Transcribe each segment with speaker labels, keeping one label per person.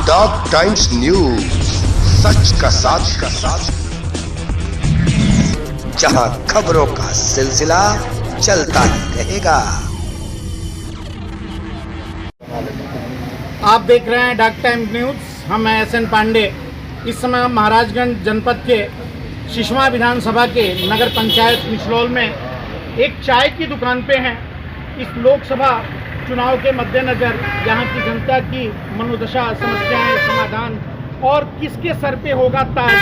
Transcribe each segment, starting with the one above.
Speaker 1: Top times news, सच का साथ, जहां खबरों का सिलसिला चलता ही रहेगा।
Speaker 2: आप देख रहे हैं डॉग टाइम्स न्यूज। हम हैं SN पांडे। इस समय हम महाराजगंज जनपद के सिसवा विधानसभा के नगर पंचायत निचलौल में एक चाय की दुकान पे हैं। इस लोकसभा चुनाव के मद्देनज़र यहाँ की जनता की मनोदशा, समस्याएं, समाधान और किसके सर पे होगा ताज,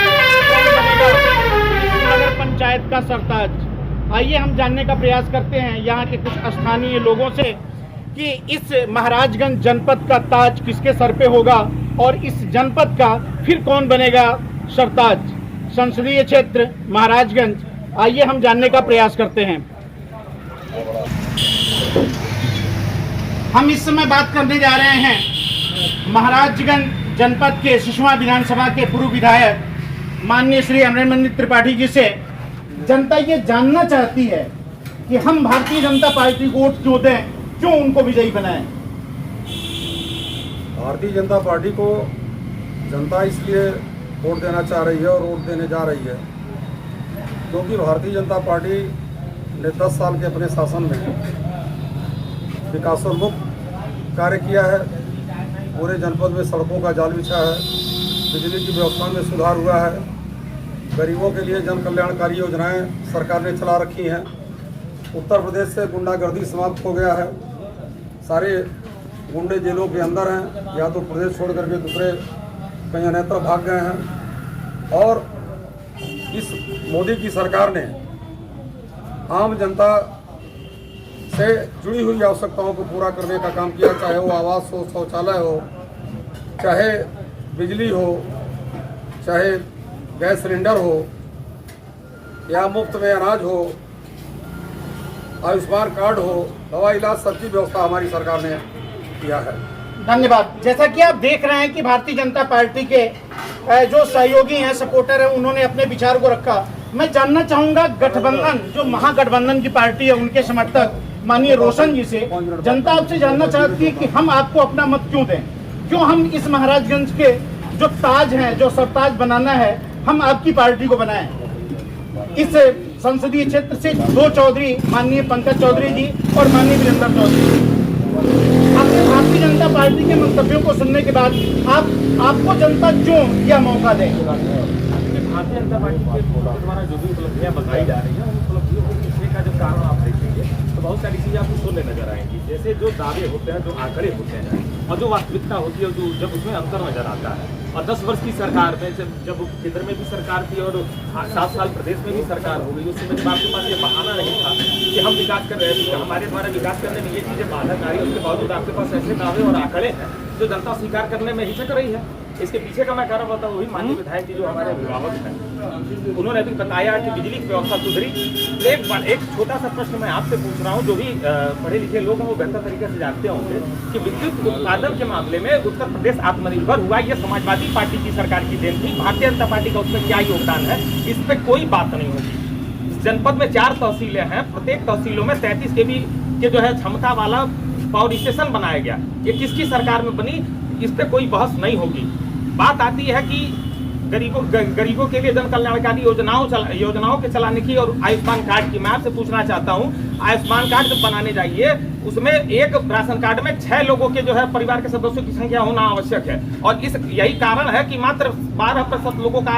Speaker 2: कौन बनेगा इस नगर पंचायत का सरताज। आइए हम जानने का प्रयास करते हैं यहाँ के कुछ स्थानीय लोगों से कि इस महाराजगंज जनपद का ताज किसके सर पे होगा और इस जनपद का फिर कौन बनेगा सरताज। संसदीय क्षेत्र महाराजगंज, आइए हम जानने का प्रयास करते हैं। हम इस समय बात करने जा रहे हैं महाराजगंज जनपद के सिसवा विधानसभा के पूर्व विधायक माननीय श्री अमरेंद्र त्रिपाठी जी से। जनता ये जानना चाहती है कि हम भारतीय जनता पार्टी को वोट क्यों दें, क्यों उनको विजयी बनाएं।
Speaker 3: भारतीय जनता पार्टी को जनता इसलिए वोट देना चाह रही है और वोट देने जा रही है क्योंकि भारतीय जनता पार्टी ने 10 साल के अपने शासन में विकासोन्मुख कार्य किया है। पूरे जनपद में सड़कों का जाल बिछा है, बिजली की व्यवस्था में सुधार हुआ है, गरीबों के लिए जन कल्याणकारी योजनाएं सरकार ने चला रखी हैं। उत्तर प्रदेश से गुंडागर्दी समाप्त हो गया है। सारे गुंडे जेलों के अंदर हैं या तो प्रदेश छोड़ करके दूसरे कहीं अन्यत्र भाग गए हैं। और इस मोदी की सरकार ने आम जनता से जुड़ी हुई आवश्यकताओं को पूरा करने का काम किया, चाहे वो आवास हो, शौचालय हो, चाहे बिजली हो, चाहे गैस सिलेंडर हो या मुफ्त में अनाज हो, आयुष्मान कार्ड हो, दवा इलाज, सबकी व्यवस्था हमारी सरकार ने किया है।
Speaker 2: धन्यवाद। जैसा कि आप देख रहे हैं कि भारतीय जनता पार्टी के जो सहयोगी हैं, सपोर्टर हैं, उन्होंने अपने विचार को रखा। मैं जानना चाहूंगा गठबंधन, जो महागठबंधन की पार्टी है, उनके समर्थक माननीय रोशन जी से। जनता आपसे जानना चाहती है कि हम आपको अपना मत क्यों दें, क्यों हम इस महाराजगंज के जो ताज हैं, जो सरताज बनाना है, हम आपकी पार्टी को बनाएं। इस संसदीय क्षेत्र से 2 चौधरी, माननीय पंकज चौधरी जी और माननीय वीरेंद्र चौधरी। अपने भारतीय जनता पार्टी के मंतव्यों को सुनने के बाद आपको जनता क्यों यह मौका दें।
Speaker 4: भारतीय जनता पार्टी के द्वारा जो भी उपलब्धियां बताई जा रही हैं, उन उपलब्धियों को पीछे का जब कारण आप देखेंगे तो बहुत सारी चीज़ें आपको सुनने नजर आएंगी। जैसे जो दावे होते हैं, जो आंकड़े होते हैं और जो वास्तविकता होती है, जो जब उसमें अंतर नजर आता है। और 10 वर्ष की सरकार में जब केंद्र में भी सरकार थी और 7 साल प्रदेश में भी सरकार हो गई, उस समय जब आपके पास ये बहाना नहीं था कि हम विकास कर रहे थे, हमारे द्वारा विकास करने में ये चीज़ें बाधक आ रही है, उसके बावजूद आपके पास ऐसे दावे और आंकड़े हैं जो जनता स्वीकार करने में हिचक रही है। इसके पीछे का मैं कारण बताऊँ, वही माननीय विधायक जी जो हमारे अभिभावक हैं, उन्होंने अभी बताया कि बिजली की व्यवस्था सुधरी। एक छोटा सा प्रश्न मैं आपसे पूछ रहा हूँ, जो भी पढ़े लिखे लोग हैं वो बेहतर तरीके से जानते होंगे कि विद्युत उत्पादन के मामले में उत्तर प्रदेश आत्मनिर्भर हुआ, ये समाजवादी पार्टी की सरकार की देन थी। भारतीय जनता पार्टी का उसमें क्या योगदान है, इस पर कोई बात नहीं होगी। जनपद में 4 तहसीलें हैं, प्रत्येक तहसीलों में 33 kV के जो है क्षमता वाला पावर स्टेशन बनाया गया। ये किसकी सरकार में बनी, इस पर कोई बहस नहीं होगी। बात आती है कि गरीबों के लिए जन कल्याणकारी योजनाओं के चलाने की और आयुष्मान कार्ड की। मैं आपसे पूछना चाहता हूं, आयुष्मान कार्ड जब बनाने जाइए उसमें एक राशन कार्ड में 6 लोगों के जो है परिवार के सदस्यों की संख्या होना आवश्यक है। और यही कारण है कि मात्र 12% लोगों का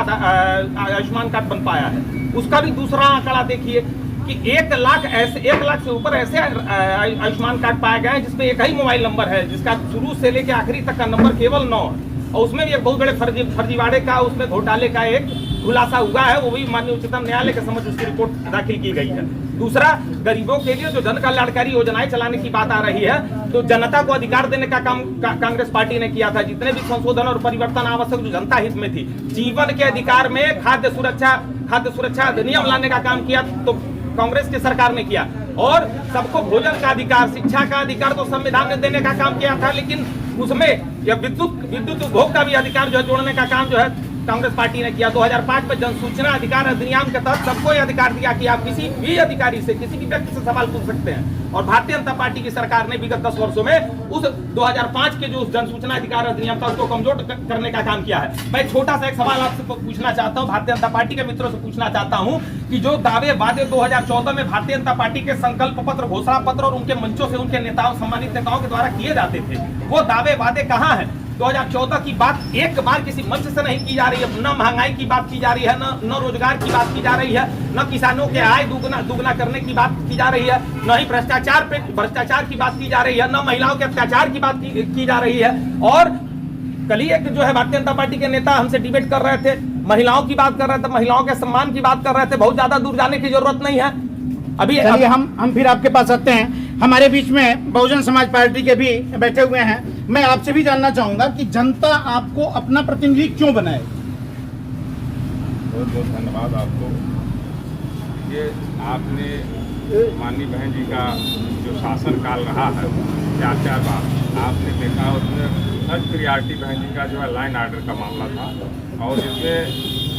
Speaker 4: आयुष्मान कार्ड बन पाया है। उसका भी दूसरा आंकड़ा देखिए कि 1 लाख से ऊपर ऐसे आयुष्मान कार्ड पाए गए हैं जिसमें एक ही मोबाइल नंबर है, जिसका शुरू से लेकर आखिरी तक का नंबर केवल 9 है। और उसमें भी एक बहुत बड़े फर्जीवाड़े का, उसमें घोटाले का एक खुलासा हुआ है। वो भी माननीय उच्चतम न्यायालय के समक्ष उसकी रिपोर्ट दाखिल की गई है। दूसरा, गरीबों के लिए जो जन कल्याणकारी योजनाएं चलाने की बात आ रही है, तो जनता को अधिकार देने का काम कांग्रेस पार्टी ने किया था। जितने भी संशोधन और परिवर्तन आवश्यक जो जनता हित में थी, जीवन के अधिकार में खाद्य सुरक्षा अधिनियम लाने का काम किया तो कांग्रेस की सरकार ने किया। और सबको भोजन का अधिकार, शिक्षा का अधिकार तो संविधान ने देने का काम किया था, लेकिन उसमें यह विद्युत उपभोग का भी अधिकार जो है जोड़ने का काम जो है कांग्रेस पार्टी ने किया। 2005 में जनसूचना अधिकार अधिनियम के तहत सबको यह अधिकार दिया कि आप किसी भी अधिकारी से, किसी भी व्यक्ति से सवाल पूछ सकते हैं। और भारतीय जनता पार्टी की सरकार ने विगत 10 वर्षों में उस 2005 के जो उस जनसूचना अधिकार अधिनियम था उसको कमजोर करने का काम किया है। मैं छोटा सा एक सवाल आपसे पूछना चाहता हूं, भारतीय जनता पार्टी के मित्रों से पूछना चाहता हूं कि जो दावे वादे 2014 में भारतीय जनता पार्टी के संकल्प पत्र, घोषणा पत्र और उनके मंचों से उनके नेताओं, सम्मानित नेताओं के द्वारा किए जाते थे, वो दावे वादे कहां हैं? 2014 की बात एक बार किसी मंच से नहीं की जा रही है। न महंगाई की बात की जा रही है, न रोजगार की बात की जा रही है, न किसानों के आय दुगना करने की बात की जा रही है, न ही भ्रष्टाचार की बात की जा रही है, न महिलाओं के अत्याचार की बात की जा रही है। और कल ही एक जो है भारतीय जनता पार्टी के नेता हमसे डिबेट कर रहे थे, महिलाओं की बात कर रहे थे, महिलाओं के सम्मान की बात कर रहे थे। बहुत ज्यादा दूर जाने की जरूरत नहीं है। अभी
Speaker 2: चलिए हम फिर आपके पास आते हैं। हमारे बीच में बहुजन समाज पार्टी के भी बैठे हुए हैं। मैं आपसे भी जानना चाहूंगा कि जनता आपको अपना प्रतिनिधि क्यों बनाए?
Speaker 5: बहुत बहुत धन्यवाद आपको। ये आपने माननीय बहन जी का जो शासन काल रहा है 4 बार आपने देखा, उसमें फर्स्ट प्रियॉरिटी बहन जी का जो है लाइन ऑर्डर का मामला था और इसमें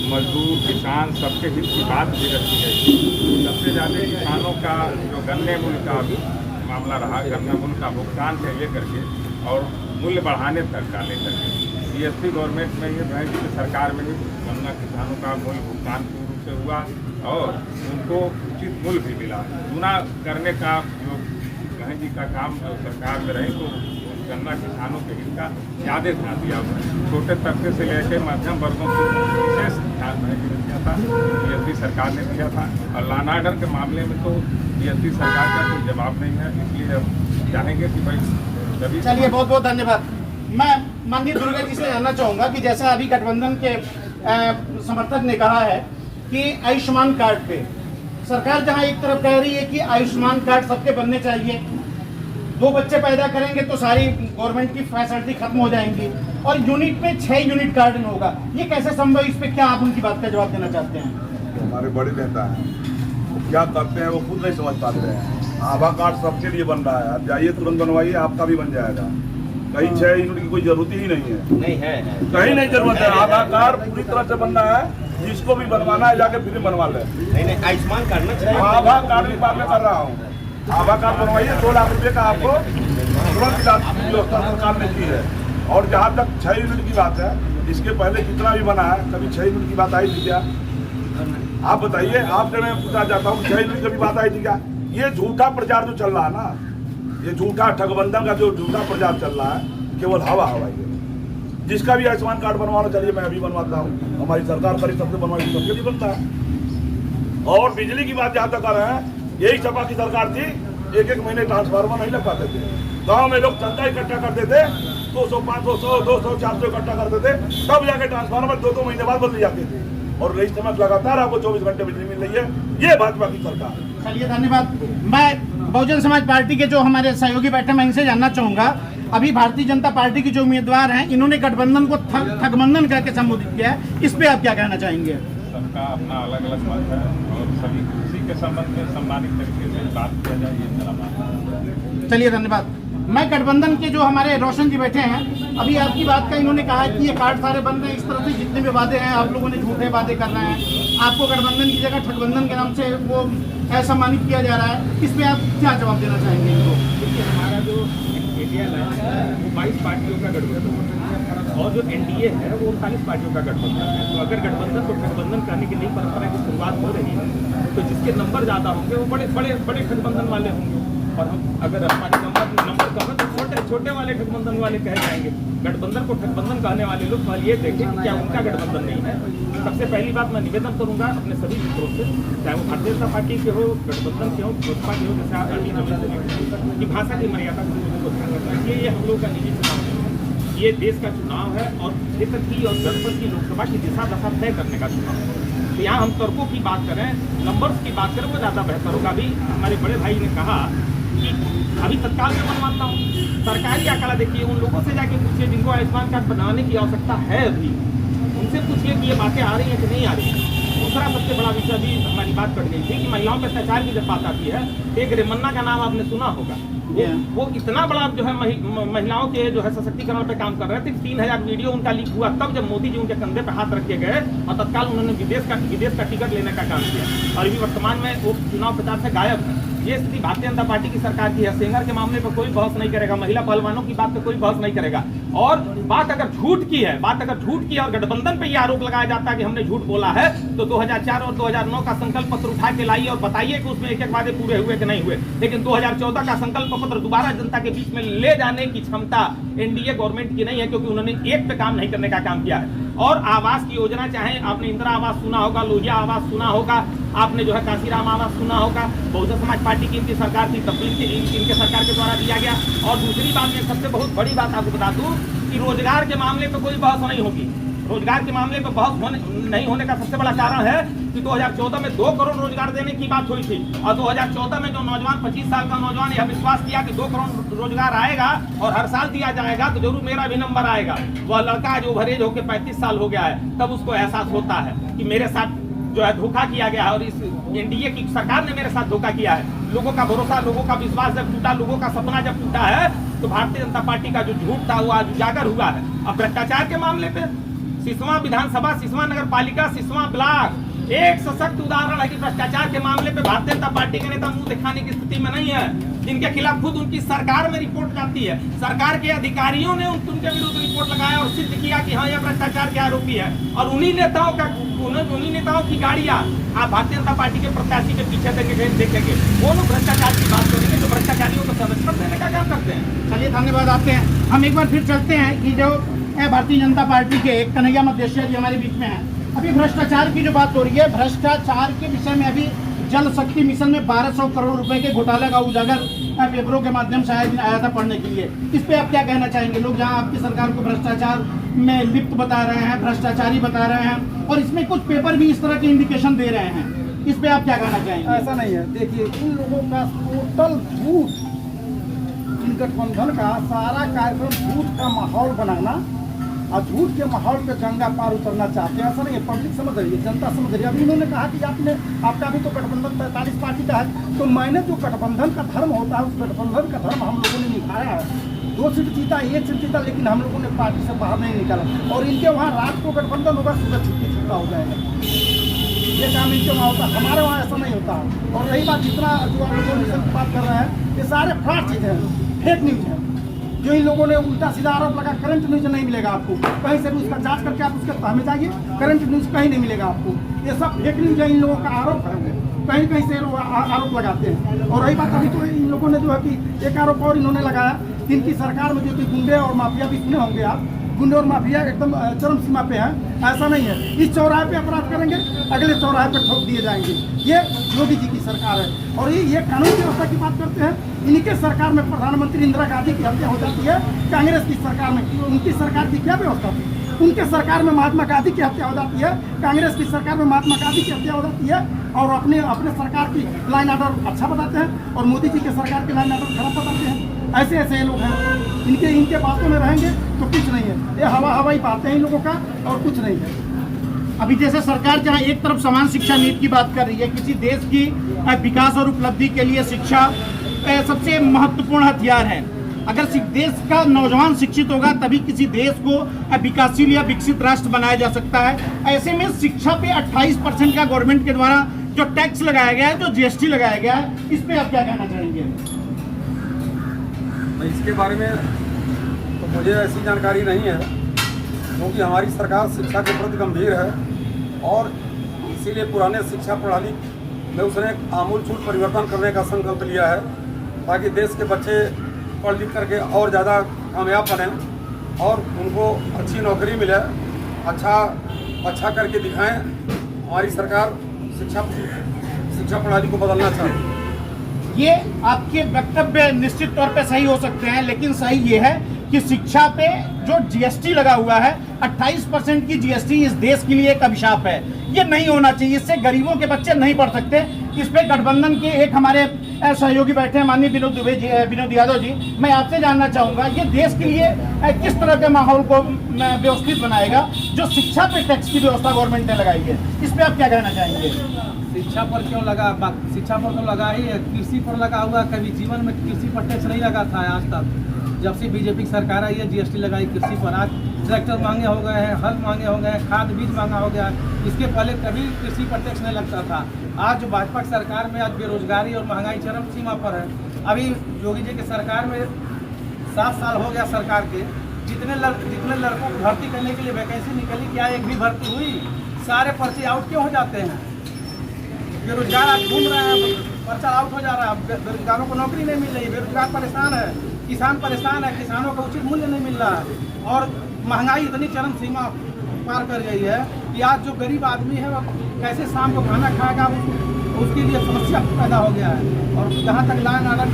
Speaker 5: मजदूर, किसान सबके हित की बात भी रखी गई। सबसे ज़्यादा किसानों का जो गन्ने मूल्य का मामला रहा, गन्ना मूल्य का भुगतान से लेकर के और मूल्य बढ़ाने तक का लेकर के बीएसपी गवर्नमेंट में ये बहन जी की सरकार में ही गन्ना किसानों का मूल्य भुगतान पूर्ण रूप से हुआ और उनको उचित मूल्य भी मिला। चुना करने का जो बहन जी का काम सरकार में रहे तो गन्ना किसानों के हित का ज़्यादा ध्यान दिया हुआ है। छोटे तबके से लेकर मध्यम वर्गों को विशेष ध्यान बहन जी ने दिया था, बीएसपी सरकार ने दिया था। और लॉ एंड ऑर्डर के मामले में तो बीएसपी सरकार का कोई जवाब नहीं है, इसलिए हम चाहेंगे कि भाई सभी।
Speaker 2: चलिए बहुत बहुत धन्यवाद। मैं माननीय दुर्गा जी से जानना चाहूंगा कि जैसा अभी गठबंधन के समर्थक ने कहा है कि आयुष्मान कार्ड पे सरकार जहां एक तरफ कह रही है कि आयुष्मान कार्ड सबके बनने चाहिए, 2 बच्चे पैदा करेंगे तो सारी गवर्नमेंट की फैसिलिटी खत्म हो जाएंगी और यूनिट में 6 यूनिट कार्ड होगा, ये कैसे संभव? इस पे क्या आप उनकी बात का जवाब देना चाहते हैं?
Speaker 6: हमारे बड़े नेता हैं, वो क्या करते हैं वो खुद नहीं समझ पाते हैं। आभा कार्ड सबके लिए बन रहा है, आप जाइए तुरंत बनवाइए, आपका भी बन जाएगा। कहीं 6 यूनिट की कोई जरूरत ही नहीं है,
Speaker 4: नहीं है,
Speaker 6: कहीं नहीं जरूरत है। आधार कार्ड पूरी तरह से बनना है, जिसको भी बनवाना है जाके फिर बनवा ले।
Speaker 4: नहीं आयुष्मान कार्ड में
Speaker 6: आभा कार्ड की बात मैं कर रहा हूँ। आभा कार्ड बनवाइए, 2 लाख रुपये का आपको तुरंत व्यवस्था सरकार ने की है। और जहाँ तक 6 यूनिट की बात है, इसके पहले जितना भी बना है कभी 6 यूनिट की बात आई थी क्या? आप बताइए, आपसे मैं पूछना चाहता हूँ 6 यूनिट की कभी बात आई थी क्या? ये झूठा प्रचार जो चल रहा है ना, ये झूठा ठगबंधन का जो झूठा प्रचार चल रहा है, केवल हवा है। जिसका भी आयुष्मान कार्ड बनवाना चाहिए मैं अभी बनवाता हूँ, हमारी सरकार करी सबसे बनवाई, सबके लिए बनता है। और बिजली की बात जहाँ तक कर रहे हैं, यही सपा की सरकार थी, 1-1 महीने ट्रांसफार्मर नहीं लग पाते थे। गाँव में लोग चंदा इकट्ठा करते थे, 200, 500, 100, 200, 400 इकट्ठा करते थे, तब जाके ट्रांसफार्मर 2-2 महीने बाद बदल जाते थे। और इस समय लगातार आपको 24 घंटे बिजली मिल रही है, ये भाजपा की सरकार।
Speaker 2: चलिए धन्यवाद। मैं बहुजन समाज पार्टी के जो हमारे सहयोगी बैठे मैं इनसे जानना चाहूंगा, अभी भारतीय जनता पार्टी के जो उम्मीदवार हैं इन्होंने गठबंधन को ठगबंधन करके संबोधित किया है, इस पे आप क्या कहना चाहेंगे?
Speaker 5: सबका अपना अलग अलग मत है और सभी उसी के संबंध में सम्मानित तरीके से बात किया जाए, ये मेरा मानना है।
Speaker 2: चलिए धन्यवाद। मैं गठबंधन के जो हमारे रोशन जी बैठे हैं, अभी आपकी बात का इन्होंने कहा कि ये कार्ड सारे बन रहे हैं, इस तरह से जितने भी वादे हैं आप लोगों ने झूठे वादे कर रहे हैं, आपको गठबंधन की जगह ठगबंधन के नाम से वो असम्मानित किया जा रहा है, इस पे आप क्या जवाब देना चाहेंगे इनको?
Speaker 4: देखिए हमारा जो इंडिया लाइन है वो 22 पार्टियों का गठबंधन है और जो एनडीए है वो 39 पार्टियों का गठबंधन है। तो अगर गठबंधन को गठबंधन करने की नई परंपरा की शुरुआत हो रही है तो जिसके नंबर ज़्यादा होंगे वो बड़े गठबंधन वाले होंगे, और हम अगर हमारे नंबर कम है तो छोटे वाले ठगबंधन वाले कहे जाएंगे। गठबंधन को ठगबंधन कहने वाले लोग पहले ये देखें कि क्या उनका गठबंधन नहीं है। सबसे पहली बात मैं निवेदन करूंगा अपने सभी मित्रों से, चाहे वो भारतीय जनता पार्टी के हो, गठबंधन के हो, भाजपा के हो, जैसे आप कि भाषा की मर्यादा को ध्यान रखना चाहिए। ये हम लोग का निजी चुनाव है, ये देश का चुनाव है और क्षेत्र की और जनपद की लोकसभा की दिशा दशा तय करने का चुनाव है। तो यहाँ हम तर्कों की बात करें, नंबर्स की बात करें, वो ज़्यादा बेहतर होगा। अभी हमारे बड़े भाई ने कहा कि अभी तत्काल में बनवाता हूँ, सरकारी आंकड़ा देखिए, उन लोगों से जाके पूछिए जिनको आयुष्मान कार्ड बनाने की आवश्यकता है, अभी उनसे पूछिए कि ये बातें आ रही हैं कि नहीं आ रही हैं। दूसरा सबसे बड़ा विषय भी हमारी बात कट गई थी कि महिलाओं पर अत्याचार की जब बात आती है, एक रेमन्ना का नाम आपने सुना होगा। वो इतना बड़ा जो है महिलाओं के जो है सशक्तिकरण पे काम कर रहे थे। 3000 वीडियो उनका लीक हुआ तब जब मोदी जी उनके कंधे पे हाथ रखे गए और तत्काल उन्होंने विदेश का टिकट लेने का काम किया और अभी वर्तमान में वो चुनाव प्रचार से गायब है। ये स्थिति भारतीय जनता पार्टी की सरकार की है। सेंगर के मामले पर कोई बहस नहीं करेगा, महिला पहलवानों की बात पे कोई बहस नहीं करेगा। और बात अगर झूठ की है और गठबंधन पे ये आरोप लगाया जाता है कि हमने झूठ बोला है, तो 2004 और 2009 का संकल्प पत्र उठा के लाइए और बताइए कि उसमें एक एक वादे पूरे हुए कि नहीं हुए। लेकिन 2014 का संकल्प पत्र दोबारा जनता के बीच में ले जाने की क्षमता एनडीए गवर्नमेंट की नहीं है, क्योंकि उन्होंने एक पे काम नहीं करने का काम किया है। और आवास की योजना, चाहे आपने इंदिरा आवास सुना होगा, लोहिया आवास सुना होगा, आपने जो है काशीराम आवास सुना होगा, बहुजन समाज पार्टी की इनकी सरकार थी तब इनके सरकार के द्वारा दिया गया। और दूसरी बात, मैं सबसे बहुत बड़ी बात आपको बता दूं कि रोजगार के मामले पे कोई बहस नहीं होगी। रोजगार के मामले पे बहस नहीं होने का सबसे बड़ा कारण है कि 2014 में 2 करोड़ रोजगार देने की बात हुई थी और 2014 में जो नौजवान 25 साल का नौजवान यह विश्वास किया कि 2 करोड़ रोजगार आएगा और हर साल दिया जाएगा तो जरूर मेरा भी नंबर आएगा। वह लड़का जो ओवरेज होकर 35 साल हो गया है, तब उसको एहसास होता है कि मेरे साथ जो है धोखा किया गया है और इस एनडीए की सरकार ने मेरे साथ धोखा किया है। लोगों का भरोसा, लोगों का विश्वास जब टूटा, लोगों का सपना जब टूटा है, तो भारतीय जनता पार्टी का जो झूठ था वो आज उजागर हुआ है। अब भ्रष्टाचार के मामले पे सिसवा विधानसभा, सिसवा नगर पालिका, सिसवा ब्लॉक एक सशक्त उदाहरण है कि भ्रष्टाचार के मामले पे भारतीय जनता पार्टी के नेता मुंह दिखाने की स्थिति में नहीं है, जिनके खिलाफ खुद उनकी सरकार में रिपोर्ट जाती है। सरकार के अधिकारियों ने उनके विरुद्ध रिपोर्ट लगाया और सिद्ध किया कि हाँ, यह भ्रष्टाचार के आरोपी है। और उन्हीं नेताओं की गाड़ियां आप भारतीय जनता पार्टी के प्रत्याशी के पीछे देखेंगे, वो लोग भ्रष्टाचार की बात करेंगे जो भ्रष्टाचारियों को संरक्षण देने का काम करते हैं।
Speaker 2: चलिए, धन्यवाद। आते हैं हम एक बार फिर चलते हैं कि जो भारतीय जनता पार्टी के कन्हैया मदेशिया जी हमारे बीच में है। अभी भ्रष्टाचार की जो बात हो रही है, भ्रष्टाचार के विषय में अभी जल शक्ति मिशन में 1200 करोड़ रुपए के घोटाले का उजागर पेपरों के माध्यम से आया था पढ़ने के लिए। इस पे आप क्या कहना चाहेंगे? लोग जहां आपकी सरकार को भ्रष्टाचार में लिप्त बता रहे हैं, भ्रष्टाचारी बता रहे हैं और इसमें कुछ पेपर भी इस तरह के इंडिकेशन दे रहे हैं, इस पे आप क्या कहना चाहेंगे?
Speaker 3: ऐसा नहीं है। देखिए, इन लोगों का टोटल झूठ, इन गठबंधन का सारा कार्यक्रम झूठ का माहौल बनाना और झूठ के माहौल पे गंगा पार उतरना चाहते हैं। ऐसा नहीं है, पब्लिक समझ रही है, जनता समझ रही है। अभी इन्होंने कहा कि आपका भी तो गठबंधन 45 पार्टी का है, तो मैंने जो गठबंधन का धर्म होता है उस गठबंधन का धर्म हम लोगों ने निभाया है। 2 सीट जीता, 1 सीट जीता, लेकिन हम लोगों ने पार्टी से बाहर नहीं निकाला। और इनके वहाँ रात को गठबंधन होगा, सुबह छुट्टा हो जाएगा। ये काम इनके वहाँ होता है, हमारे वहाँ ऐसा नहीं होता। और रही बात, जितना जो आप लोगों बात कर रहे हैं, ये सारे फ्रॉड चीज़ें हैं, फेक न्यूज है। जो इन लोगों ने उल्टा सीधा आरोप लगा, करंट न्यूज नहीं मिलेगा आपको कहीं से भी। उसका जांच करके आप उसके तह में जाइए, करंट न्यूज कहीं नहीं मिलेगा आपको। ये सब फेक न्यूज है, इन लोगों का आरोप है, कहीं कहीं से आरोप लगाते हैं। और रही बात, अभी तो इन लोगों ने जो है कि एक आरोप और इन्होंने लगाया, इनकी सरकार में जो कि गुंडे और माफिया भी सुने होंगे आप, गुंडे और माफिया एकदम चरम सीमा पे है। ऐसा नहीं है, इस चौराहे पे अपराध करेंगे, अगले चौराहे पे ठोक दिए जाएंगे। ये योगी जी की सरकार है। और ये कानून व्यवस्था की बात करते हैं, इनके सरकार में प्रधानमंत्री इंदिरा गांधी की हत्या हो जाती है, कांग्रेस की सरकार में उनकी सरकार की क्या व्यवस्था थी? उनके सरकार में महात्मा गांधी की हत्या हो जाती है, कांग्रेस की सरकार में महात्मा गांधी की हत्या हो जाती है। और अपने सरकार की लाइन ऑर्डर अच्छा बताते हैं और मोदी जी के सरकार की लाइन ऑर्डर खराब बताते हैं। ऐसे लोग हैं, इनके बातों में रहेंगे तो कुछ नहीं है। ये हवाई बातें हैं इन लोगों का और कुछ नहीं है।
Speaker 2: अभी जैसे सरकार जहाँ एक तरफ समान शिक्षा नीति की बात कर रही है, किसी देश की विकास और उपलब्धि के लिए शिक्षा सबसे महत्वपूर्ण हथियार है। अगर देश का नौजवान शिक्षित होगा तभी किसी देश को विकासशील या विकसित राष्ट्र बनाया जा सकता है। ऐसे में शिक्षा पे 28% का गवर्नमेंट के द्वारा जो टैक्स लगाया गया है, जो जीएसटी लगाया गया है, इस पे आप क्या कहना चाहेंगे?
Speaker 3: इसके बारे में तो मुझे ऐसी जानकारी नहीं है, क्योंकि हमारी सरकार शिक्षा के प्रति गंभीर है और इसीलिए पुराने शिक्षा प्रणाली में उसने आमूलचूल परिवर्तन करने का संकल्प लिया है, ताकि देश के बच्चे पढ़ लिख करके और ज़्यादा कामयाब बने और उनको अच्छी नौकरी मिले, अच्छा करके दिखाएं। हमारी सरकार शिक्षा प्रणाली को बदलना चाहती है।
Speaker 2: ये आपके वक्तव्य निश्चित तौर पे सही हो सकते हैं, लेकिन सही ये है कि शिक्षा पे जो जीएसटी लगा हुआ है, 28% की जीएसटी इस देश के लिए एक अभिशाप है। ये नहीं होना चाहिए, इससे गरीबों के बच्चे नहीं पढ़ सकते। इस पे गठबंधन के एक हमारे सहयोगी बैठे हैं, माननीय विनोद दुबे जी, विनोद यादव जी, मैं आपसे जानना चाहूँगा ये देश के लिए किस तरह के माहौल को व्यवस्थित बनाएगा जो शिक्षा पे टैक्स की व्यवस्था गवर्नमेंट ने लगाई है, इस पर आप क्या कहना चाहेंगे?
Speaker 7: शिक्षा पर क्यों लगा? शिक्षा पर तो लगा ही है, कृषि पर लगा हुआ। कभी जीवन में कृषि पर टैक्स नहीं लगा था आज तक। जब से बीजेपी की सरकार आई है जीएसटी लगाई कृषि पर। आज ट्रैक्टर महंगे हो गए हैं, हल महंगे हो गए हैं, खाद बीज महंगा हो गया। इसके पहले कभी कृषि पर टैक्स नहीं लगता था। आज जो भाजपा की सरकार में आज बेरोजगारी और महंगाई चरम सीमा पर है। अभी योगी जी की सरकार में 7 साल हो गया सरकार के, जितने लड़कों को भर्ती करने के लिए वैकेंसी निकली, क्या एक भी भर्ती हुई? सारे पर्चे आउट क्यों हो जाते हैं? बेरोजगार आज घूम रहे हैं, पर्चा आउट हो जा रहा है, बेरोजगारों को नौकरी नहीं मिल रही, बेरोजगार परेशान है, किसान परेशान है, किसानों को उचित मूल्य नहीं मिल रहा है और महंगाई इतनी चरम सीमा पार कर गई है कि आज जो गरीब आदमी है वो कैसे शाम को खाना खाएगा, उसके लिए समस्या पैदा हो गया है। और जहाँ तक लॉ एंड ऑर्डर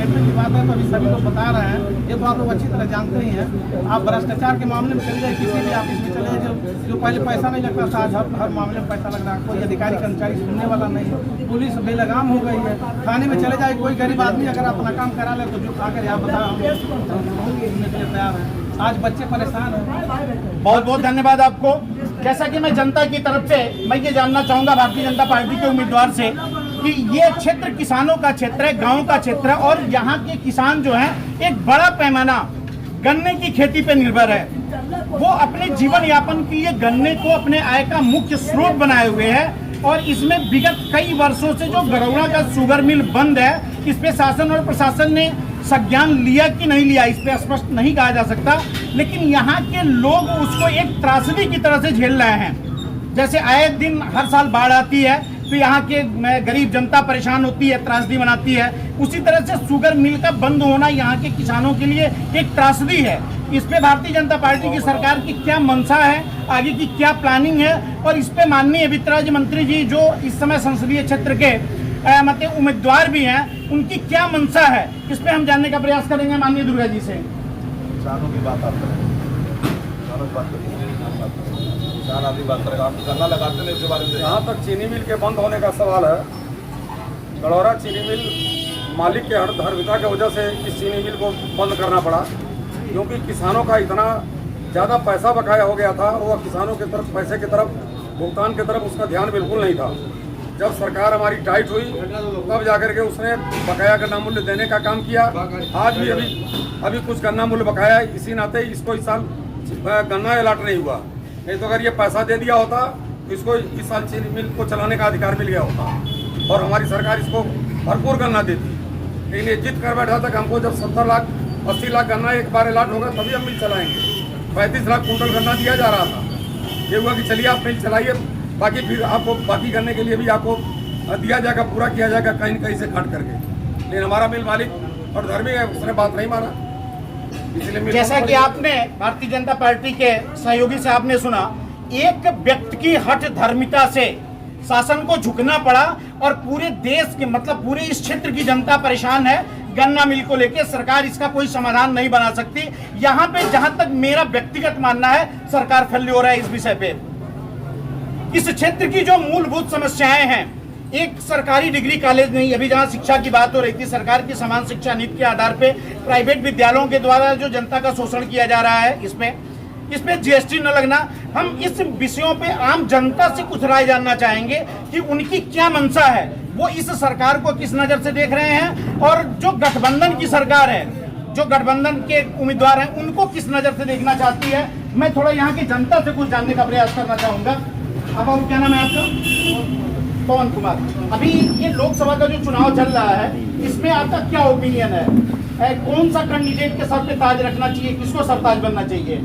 Speaker 7: की बात है तो अभी सभी लोग बता रहे हैं, ये तो आप लोग अच्छी तरह जानते ही हैं। आप भ्रष्टाचार के मामले में चले जाए, किसी भी ऑफिस में चले जाए, जो पहले पैसा नहीं लगता था आज हर मामले में पैसा लग रहा है। कोई अधिकारी कर्मचारी सुनने वाला नहीं है, पुलिस बेलगाम हो गई है। थाने में चले जाए, कोई गरीब आदमी अगर अपना काम करा ले तो जो खाकर आप बताओ हम सुनने के लिए तैयार हैं। आज बच्चे परेशान हैं।
Speaker 2: बहुत बहुत धन्यवाद आपको। जैसा कि मैं जनता की तरफ से मैं ये जानना चाहूँगा भारतीय जनता पार्टी के उम्मीदवार से कि ये क्षेत्र किसानों का क्षेत्र है, गाँव का क्षेत्र है और यहाँ के किसान जो हैं एक बड़ा पैमाना गन्ने की खेती पे निर्भर है। वो अपने जीवन यापन के लिए गन्ने को अपने आय का मुख्य स्रोत बनाए हुए हैं और इसमें विगत कई वर्षों से जो गरौड़ा का शुगर मिल बंद है, इस पे शासन और प्रशासन ने संज्ञान लिया कि नहीं लिया, इस पे स्पष्ट नहीं कहा जा सकता। लेकिन यहाँ के लोग उसको एक त्रासदी की तरह से झेल रहे हैं। जैसे आए दिन हर साल बाढ़ आती है तो यहाँ के गरीब जनता परेशान होती है, त्रासदी बनाती है, उसी तरह से शुगर मिल का बंद होना यहाँ के किसानों के लिए एक त्रासदी है। इस पे भारतीय जनता पार्टी की सरकार की क्या मंशा है, आगे की क्या प्लानिंग है और इस पे माननीय वित्त राज्य मंत्री जी जो इस समय संसदीय क्षेत्र के मतलब उम्मीदवार भी हैं, उनकी क्या मंशा है, इस पे हम जानने का प्रयास करेंगे माननीय दुर्गा जी से।
Speaker 6: किसानों की बात आप करें, किसानों की बात करिए, किसान आदमी बात करेगा, आप गन्ना लगाते हैं इसके बारे में।
Speaker 3: जहाँ तक चीनी मिल के बंद होने का सवाल है, गड़ौरा चीनी मिल मालिक के हड़बड़ाहट की वजह से इस चीनी मिल को बंद करना पड़ा, क्योंकि किसानों का इतना ज़्यादा पैसा बकाया हो गया था और किसानों की तरफ पैसे की तरफ भुगतान की तरफ उसका ध्यान बिल्कुल नहीं था। जब सरकार हमारी टाइट हुई तब जाकर के उसने बकाया गन्ना मूल्य देने का काम किया। आज भी अभी कुछ गन्ना मूल्य बकाया है, इसी नाते इसको इस साल गन्ना अलाट नहीं हुआ। नहीं तो अगर ये पैसा दे दिया होता तो इसको इस साल चीनी मिल को चलाने का अधिकार मिल गया होता और हमारी सरकार इसको भरपूर गन्ना देती। लेकिन ये जिद कर बैठा था कि हमको जब 70 लाख 80 लाख गन्ना एक बार अलाट होगा तभी हम मिल चलाएंगे। 35 लाख कुंटल गन्ना दिया जा रहा था। ये हुआ कि चलिए आप मिल चलाइए, बाकी फिर आपको बाकी करने के लिए भी आपको दिया जाएगा, पूरा किया जाएगा कहीं न कहीं से काट करके। लेकिन हमारा मिल मालिक और धर्मी है, उसने बात नहीं माना। इसलिए
Speaker 2: जैसा कि आपने भारतीय जनता पार्टी के सहयोगी से आपने सुना, एक व्यक्ति की हठ धर्मिता से शासन को झुकना पड़ा और पूरे देश के मतलब पूरे इस क्षेत्र की जनता परेशान है गन्ना मिल को लेके। सरकार इसका कोई समाधान नहीं बना सकती। यहाँ पे जहां तक मेरा व्यक्तिगत मानना है, सरकार फैल हो रहा है इस विषय पे। इस क्षेत्र की जो मूलभूत समस्याएं हैं, एक सरकारी डिग्री कॉलेज नहीं, अभी जहां शिक्षा की बात हो रही थी, सरकार की समान शिक्षा नीति के आधार पे प्राइवेट विद्यालयों के द्वारा जो जनता का शोषण किया जा रहा है, इसमें जीएसटी न लगना। हम इस विषयों पे आम जनता से कुछ राय जानना चाहेंगे कि उनकी क्या मंशा है, वो इस सरकार को किस नजर से देख रहे हैं और जो गठबंधन की सरकार है, जो गठबंधन के उम्मीदवार हैं, उनको किस नजर से देखना चाहती है। मैं थोड़ा यहाँ की जनता से कुछ जानने का प्रयास करना चाहूंगा। अब और क्या नाम है आपका? पवन कुमार। अभी ये लोकसभा का जो चुनाव चल रहा है, इसमें आपका क्या ओपिनियन है? कौन सा कैंडिडेट के सर पे ताज रखना चाहिए, किसको सरताज बनना चाहिए?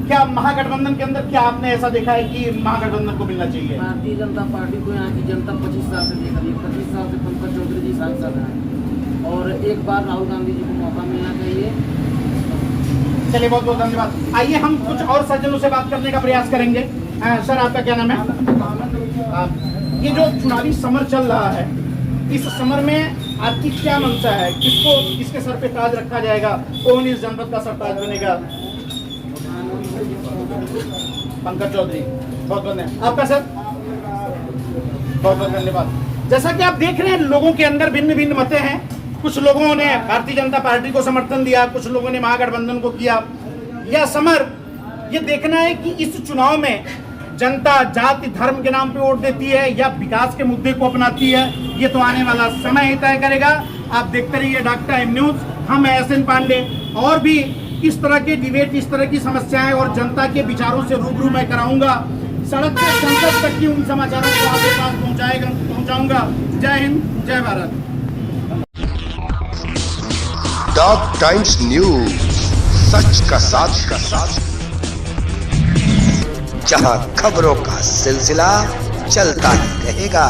Speaker 2: क्या महागठबंधन के अंदर क्या आपने ऐसा देखा है कि महागठबंधन को मिलना चाहिए?
Speaker 8: भारतीय जनता पार्टी को यहाँ की जनता 25 साल से देख रही है। 25 साल से पंकज चौधरी जी सांसद हैं और एक बार राहुल गांधी जी को मौका मिलना चाहिए।
Speaker 2: चलिए, बहुत बहुत धन्यवाद। आइए हम कुछ और सज्जनों से बात करने का प्रयास करेंगे। सर, आपका क्या नाम है? ये जो चुनावी समर चल रहा है, इस समर में आपकी क्या मंशा है? किसके सर पे ताज रखा जाएगा? कौन इस जनपद का सरताज बनेगा? पंकज चौधरी। बहुत बहुत धन्यवाद। आपका सर? बहुत बहुत धन्यवाद। जैसा कि आप देख रहे हैं, लोगों के अंदर भिन्न भिन्न मतें हैं। कुछ लोगों ने भारतीय जनता पार्टी को समर्थन दिया, कुछ लोगों ने महागठबंधन को किया। यह समर ये देखना है कि इस चुनाव में जनता जाति धर्म के नाम पे वोट देती है या विकास के मुद्दे को अपनाती है, ये तो आने वाला समय ही तय करेगा। आप देखते रहिए डॉक्टर टाइम न्यूज। हम एसएन पांडे और भी इस तरह के डिबेट, इस तरह की समस्याएं और जनता के विचारों से रूबरू मैं कराऊंगा। सड़क से संसद तक की उन समाचारों को आपके पास पहुंचाऊंगा। जय हिंद, जय भारत।
Speaker 1: डॉग टाइम्स न्यूज, सच का साथ, जहां खबरों का सिलसिला चलता ही रहेगा।